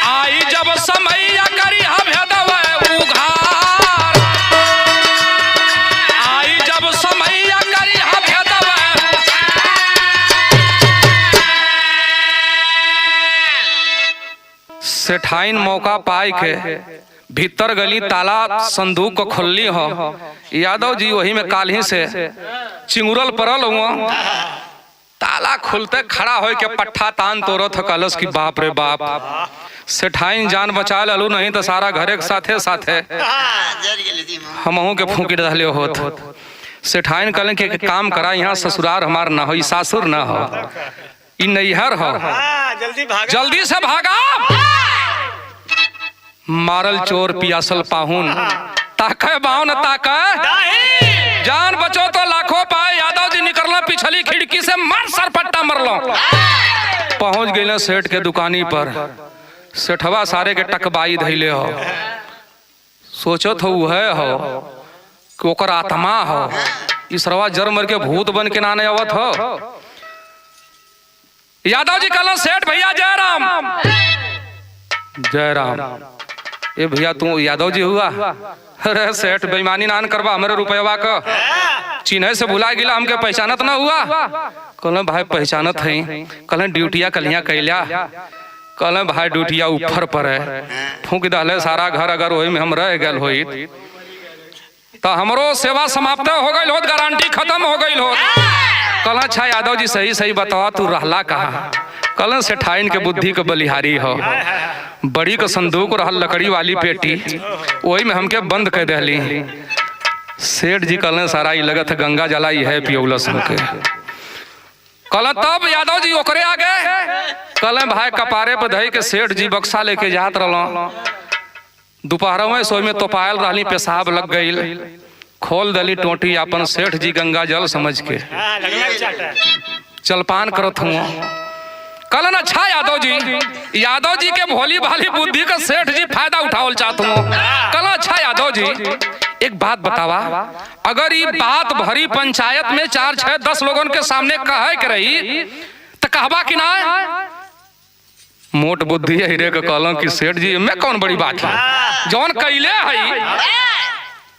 आई जब समैया करी भेदव उघार आई जब समैया करी भेदव सेठाइन मौका पाई के भीतर गली ताला संदूक को खोलली हो। यादव जी वही में काल्हि से चिंगुरल पड़ल हुआ ताला खुलते खड़ा हो के पट्ठा तान तोड़त हो कलश की बाप रे बाप सेठाइन जान बचा ललू नहीं तो सारा घरे के साथे साथे हमहू के फूंक रहले होत। सेठाइन कहले के काम करा यहाँ ससुरार हमार ना हो ई सासुर ना हो ई नैहर हो जल्दी से भागा। मारल चोर पियासल पाहुन ताके बाहुन ताके जान बचो तो लाखों पाए। यादव जी निकलना पिछली खिड़की से मार सरपट्टा मरलो पहुंच गए सेठ के दुकानी पर। सेठवा सारे के टकबाई धैले हो सोचो तो है हो कि ओकर आत्मा हो इसरवा जर मर के भूत बन के नाने आवत हो। यादव जी कहलो सेठ भैया जय राम। जय राम। ए भैया तू यादव जी हुआ? अरे सेठ बेईमानी नान करवा हमारे रुपया का चिन्ह से भुला गिला हमके पहचानत ना हुआ। कहले भाई पहचानत है। कहले ड्यूटिया कलिया कैला। कहले भाई ड्यूटिया ऊपर पर है फूंक दहले सारा घर अगर वही में हम रह गए होई तो हमरो सेवा समाप्त हो गई होत गारंटी खत्म हो गई होत। कहला अच्छा यादव जी सही सही बतावा तू रहला कहाँ? कहले सेठाइन के बुद्धि के बलिहारी हो बड़ी का संदूक रहल लकड़ी वाली पेटी वही में हमके बंद कर दहली। सेठ जी कहले सारा ही लगत गंगा जला ही है पियौलस होके। कहले तब यादव जी ओकरे आ गए। कहले भाई कपारे पर धई के सेठ जी बक्सा लेके जात रहलो दोपहर में सोई में तोपायल रहली पेशाब लग गई खोल दली टोटी अपन सेठ जी गंगा जल समझ के जलपान करत हुआ। कहलन अच्छा यादव जी के भोली भाली बुद्धि का सेठ जी फायदा उठावल चाहत हूँ। कहला अच्छा यादव जी एक बात बतावा अगर ये बात भरी पंचायत में 4, 6, 10 लोगों के सामने कहे के रही तो कहबा कि ना? मोट बुद्धि है हीरे के कहलों कि सेठ जी में कौन बड़ी बात है जौन कैले है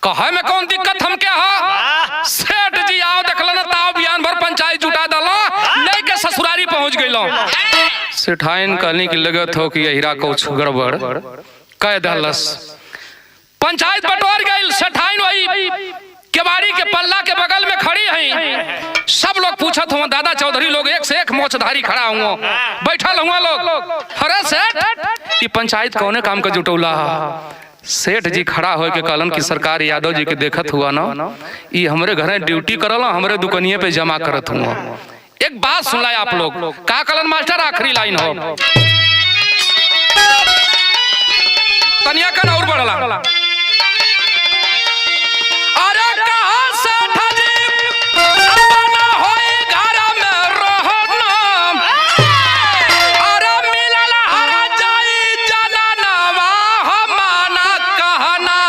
कहे में कौन दिक्कत हम क्या है? सेठ जी आओ देखल ताव बयान भर पंचायत जुटा दलो नहीं के ससुरारी पहुंच गइलो। सेठाइन कहने की लगत हो कि हीरा कुछ गड़बड़ कह दलस। पंचायत बटोर गई। सेठाइन वही केवाड़ी के पल्ला के बगल में खड़ी है। सब लोग पूछत हुआ दादा चौधरी लोग एक से एक मोचधारी खड़ा हुआ बैठल हुआ लोग। अरे सेठ ये पंचायत कौने काम का जुटौला? सेठ जी खड़ा हो के कहलन की सरकार यादव जी के देखत हुआ ना ये हमरे घरे ड्यूटी करल हमरे दुकानिए पे जमा करत हुआ। एक बात सुन लाए आप लोग का कहलन मास्टर आखिरी लाइन हो तनिया का और बढ़ला। अरे कहां सेठ जी अपना होई घर में रहना अरे मिलल हरा जाई जननवा हमाना कहना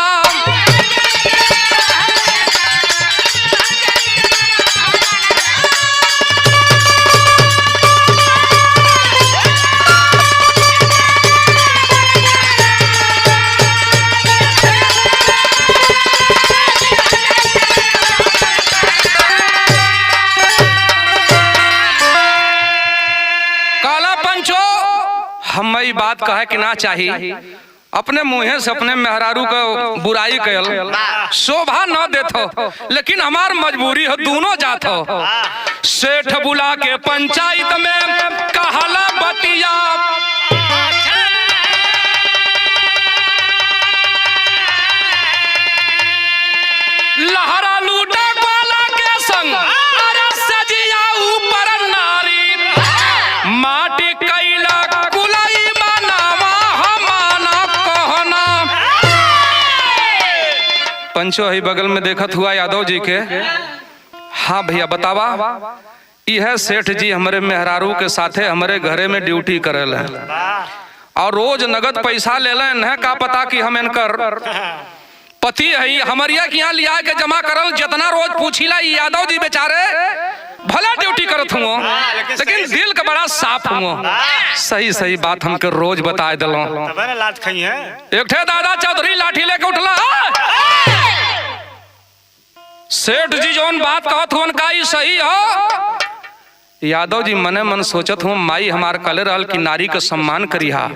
हम ई बात कहे कि ना चाहिए, अपने मुँहे से अपने मेहरारू का बुराई कयल शोभा न देतो, लेकिन हमार मजबूरी हो, दोनों जात हो। सेठ बुला के पंचायत में कहला बतिया, लहरा लूटा ग्वाला के संग, अरे सजिया ऊपर नारी, माटी कैला कुलाई बनावा हमाना कहना। पंचो ही बगल में देखत हुआ यादव जी के, हाँ भैया बतावा। यह सेठ जी हमारे मेहरारू के साथे हमारे घरे में ड्यूटी करेल और रोज नगद पैसा ले लें, का पता कि हम इनकर पति है। हमारिया के यहाँ लिया के जमा करल, जितना रोज पूछीला यादव जी बेचारे भला ड्यूटी करत हुआ, लेकिन दिल का बड़ा साफ हुआ। सही सही बात हमके रोज बता दिलो। एक ठे दादा चौधरी लाठी लेके उठला, सेठ जी जौन बात कहत हुन का ई सही हो। यादव जी मने मन सोचत हूँ, माई हमार कले रहल कि नारी का सम्मान करिहा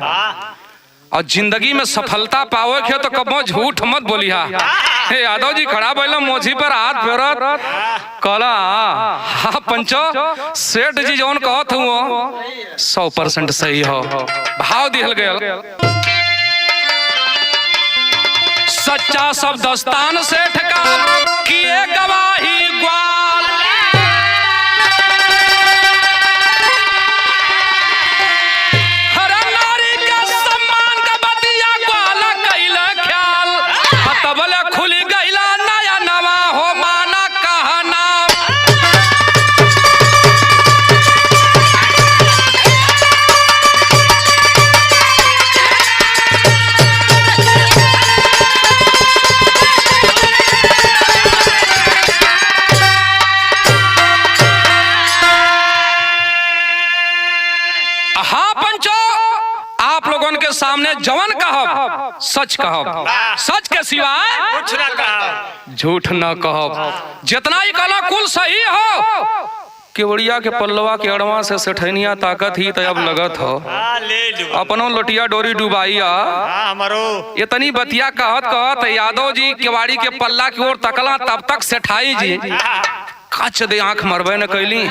और जिंदगी में सफलता पावे के तो कबो झूठ मत बोलिहा। हे यादव जी खड़ा बैला, मोछी पर हाथ फेरत कहला, हाँ पंचो सेठ जी जौन कहत हुँ 100% सही हो। भाव दिहल गयल, सच्चा सब दस्तान सेठ का किए गवाही ग्वाल, हर नारी का सम्मान का बतिया ग्वाला कैला ख्याल, तबले खुली गईला नया नवा हो माना कहना। हाँ पंचो, आप लोगों के सामने जवन कहब सच कहब, सच के सिवाय कुछ ना कहा, झूठ न कहब। जितना ही कहला कुल सही हो। केवड़िया के पल्लवा के अड़वा से सेठनिया ताकत ही तब लगत हो, अपनों लटिया डोरी डुबाइया। इतनी बतिया कहत कहत यादव जी केवाड़ी के पल्ला की ओर तकला, तब तक सेठाई जी कच दे आंख मरबे न कैली।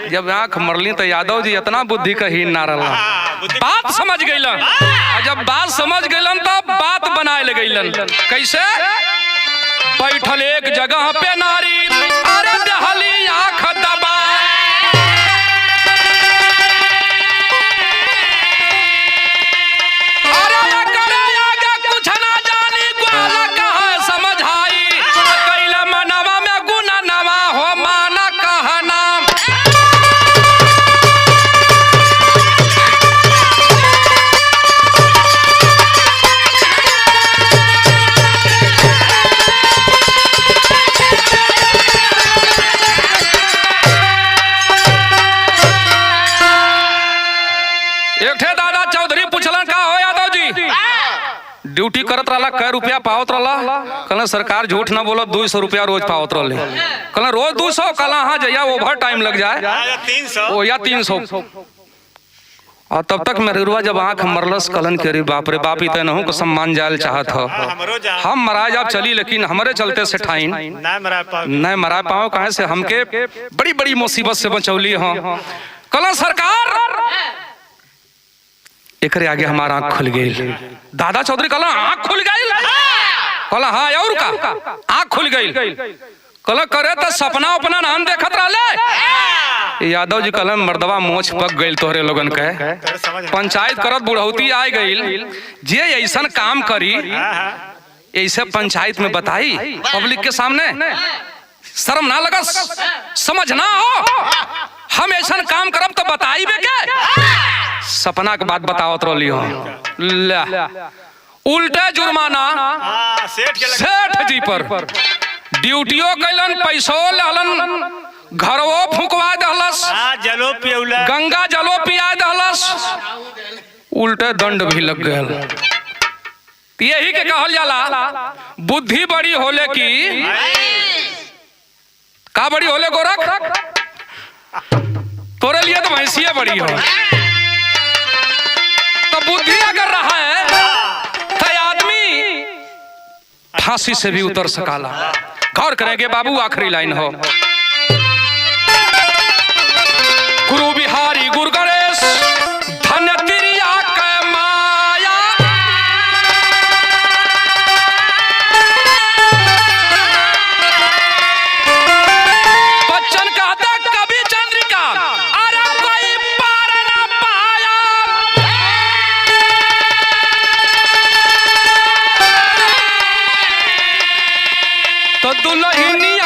जब आंख मरली तो यादव जी इतना बुद्धि का हीन ना रहा, बात समझ गईलन। जब बात समझ गईलन तो बात बनाए ले गईलन। कैसे? बैठल एक जगह पे नारी, अरे दहली आंख दबा, अरे करे आगे कुछ ना जानी, ग्वाला कहाँ समझ आई, कैला मनवा में गुना नवा हो माना कहना। एक ठे दादा चौधरी पूछलन, का हो यादव जी ड्यूटी करत रहला, कै रुपया पावत रहला? कहला सरकार झूठ ना बोलो, 200 रुपया रोज पावत रहले। कहला रोज 200? कहला हाँ जया ओवर टाइम लग जाए 300 या 300। और तब तक मेहरुआ जब आंख मरलस, कलन के रे बाप इतनहु को सम्मान जायल चाहत हो। हम मरा जाब चली, लेकिन हमरे चलते से ठाइन नहीं मरा पाओ। कहे से हमके बड़ी बड़ी मुसीबत से बचौली हो। कहला सरकार एकरे आगे हमारा आंख खुल गई। दादा चौधरी कहला आंख खुल गई? कहला हाँ और का आंख खुल गई? कहला करे तो सपना उपना नाम देखत रहले। यादव जी कहला मर्दवा मोछ पक गई तोहरे लोगन के, पंचायत करत बुढ़ौती आ गई, जे ऐसा काम करी ऐसे पंचायत में बताई पब्लिक के सामने, शर्म ना लगा, समझ ना हो। हम ऐसा काम करब तो बताई बे के सपना के बात बतावत रही हो। उल्टे जुर्माना सेठ जी पर, ड्यूटियों कैलन, पैसो लहलन, घरवो फुकवा दहलस, गंगा जलो पिया दहलस, उल्टे दंड भी लग गया। यही के कहल जाला बुद्धि बड़ी होले की का बड़ी होले गोरख, तोरे लिए तो भैंसिया बड़ी हो। कर रहा है तो आदमी फांसी से भी उतर सकाला। गौर करेंगे बाबू, आखिरी लाइन हो। गुरु बिहारी गुरु गणेश धन्य तिरिया के माया, बच्चन का था कवि चंद्रिका, अरे कोई पार न पाया। तो दुल्हनिया